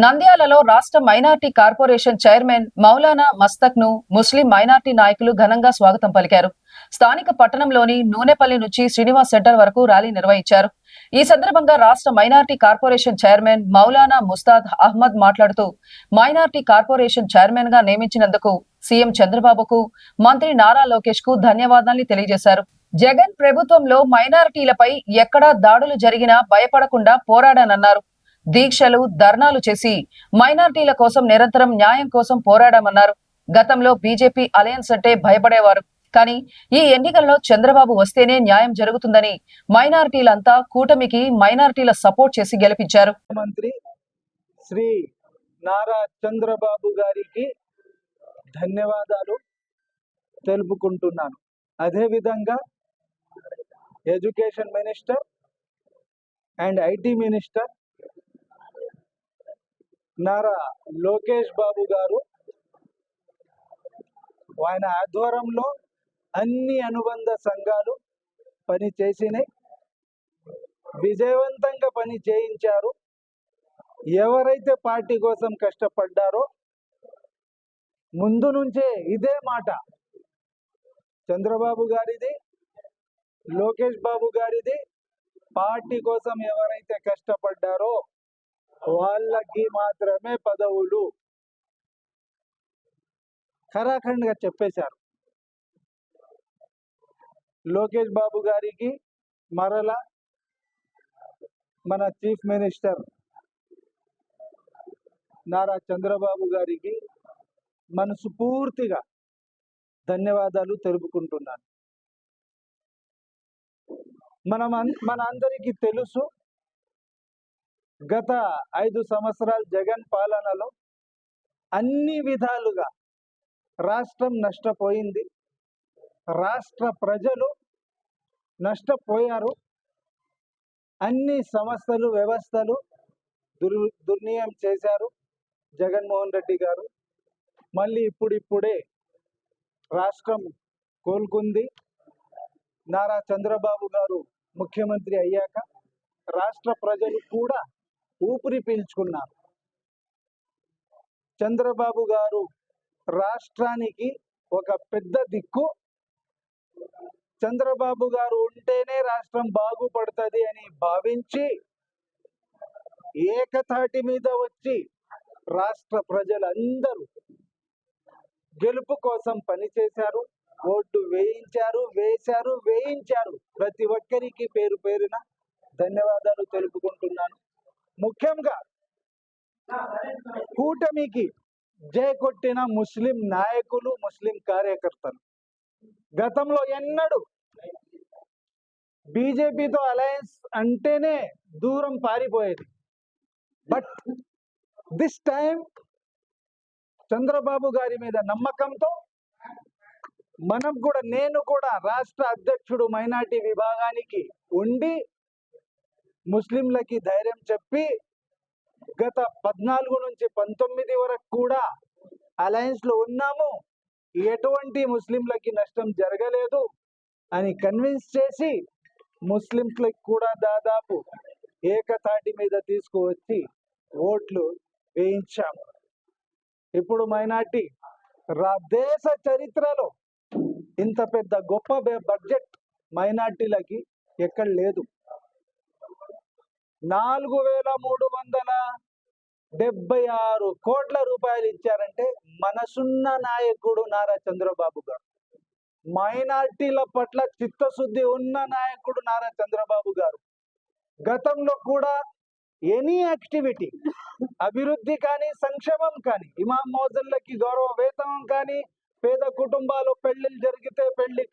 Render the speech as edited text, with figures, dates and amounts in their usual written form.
నంద్యాలలో రాష్ట్ర minority corporation chairman Maulana మస్తక్ను ముస్లిం minority నాయకులు ఘనంగా స్వాగతం పలికారు. స్థానిక పట్టణంలోని నూనెపల్లి నుంచి శ్రీనివాస్ సెంటర్ వరకు ర్యాలీ నిర్వహించారు. ఈ సందర్భంగా రాష్ట్ర minority corporation chairman Maulana Mustad Ahmed మాట్లాడుతూ మైనార్టీ కార్పొరేషన్ చైర్మన్ గా నియమించినందుకు సీఎం చంద్రబాబుకు, మంత్రి నారా లోకేష్ కు ధన్యవాదాలు తెలియజేశారు. జగన్ ప్రభుత్వంలో మైనారిటీలపై ఎక్కడా దాడులు జరిగినా భయపడకుండా పోరాడానన్నారు. దీక్షలు, ధర్నాలు చేసి మైనార్టీల కోసం నిరంతరం న్యాయం కోసం పోరాడామన్నారు. గతంలో బీజేపీ అలయన్స్ అంటే భయపడేవారు. కానీ ఈ ఎన్నికల్లో చంద్రబాబు వస్తేనే న్యాయం జరుగుతుందని మైనార్టీలంతా కూటమికి మైనార్టీల సపోర్ట్ చేసి గెలిపించారు. మంత్రి శ్రీ నారా చంద్రబాబు గారికి ధన్యవాదాలు తెలుపుకుంటున్నాను. అదేవిధంగా education minister and IT minister Nara Lokesh Babu garu, ఆయన ఆధ్వర్యంలో అన్ని అనుబంధ సంఘాలు పని చేసినాయి, విజయవంతంగా పని చేయించారు. ఎవరైతే పార్టీ కోసం కష్టపడ్డారో ముందు నుంచే ఇదే మాట, చంద్రబాబు గారిది, లోకేష్ బాబు గారిది, పార్టీ కోసం ఎవరైతే కష్టపడ్డారో వాళ్ళకి మాత్రమే పదవులు ఖరాఖండ్గా చెప్పేశారు. లోకేష్ బాబు గారికి మరలా మన చీఫ్ మినిస్టర్ నారా చంద్రబాబు గారికి మనస్ఫూర్తిగా ధన్యవాదాలు తెలుపుకుంటున్నాను. మన అందరికీ తెలుసు, గత 5 సంవత్సరాల జగన్ పాలనలో అన్ని విధాలుగా రాష్ట్రం నష్టపోయింది, రాష్ట్ర ప్రజలు నష్టపోయారు. అన్ని సంస్థలు, వ్యవస్థలు దుర్నియం చేశారు జగన్మోహన్ రెడ్డి గారు. మళ్ళీ ఇప్పుడిప్పుడే రాష్ట్రం కోలుకుంది. నారా చంద్రబాబు గారు ముఖ్యమంత్రి అయ్యాక రాష్ట్ర ప్రజలు కూడా ఊపిరి పీల్చుకున్నారు. చంద్రబాబు గారు రాష్ట్రానికి ఒక పెద్ద దిక్కు. చంద్రబాబు గారు ఉంటేనే రాష్ట్రం బాగుపడుతుంది అని భావించి ఏకతాటి మీద వచ్చి రాష్ట్ర ప్రజలందరూ గెలుపు కోసం పనిచేశారు, ఓట్లు వేయించారు. ప్రతి ఒక్కరికి పేరు పేరున ధన్యవాదాలు తెలుపుకుంటున్నాను. ముఖ్యంగా కూటమికి జై కొట్టిన ముస్లిం నాయకులు, ముస్లిం కార్యకర్తలు. గతంలో ఎన్నడూ బీజేపీతో అలయన్స్ అంటేనే దూరం పారిపోయేది. బట్ దిస్ టైం చంద్రబాబు గారి మీద నమ్మకంతో నేను కూడా రాష్ట్ర అధ్యక్షుడు మైనార్టీ విభాగానికి ఉండి ముస్లింలకి ధైర్యం చెప్పి గత 14 నుంచి 19 వరకు కూడా అలయన్స్ లో ఉన్నాము, ఎటువంటి ముస్లింలకి నష్టం జరగలేదు అని కన్విన్స్ చేసి ముస్లింలకు కూడా దాదాపు ఏకతాటి మీద తీసుకువచ్చి ఓట్లు వేయించాము. ఇప్పుడు మైనార్టీ దేశ చరిత్రలో ఇంత పెద్ద గొప్ప బడ్జెట్ మైనార్టీలకి ఎక్కడ లేదు. 4,376 కోట్ల రూపాయలు ఇచ్చారంటే మనసున్న నాయకుడు నారా చంద్రబాబు గారు. మైనార్టీల పట్ల చిత్తశుద్ధి ఉన్న నాయకుడు నారా చంద్రబాబు గారు. గతంలో కూడా ఎనీ యాక్టివిటీ, అభివృద్ధి కానీ, సంక్షేమం కానీ, ఇమాం మౌజుల్లకి గౌరవ వేతనం కానీ, పేద కుటుంబాలు పెళ్లిళ్ళు జరిగితే పెళ్లి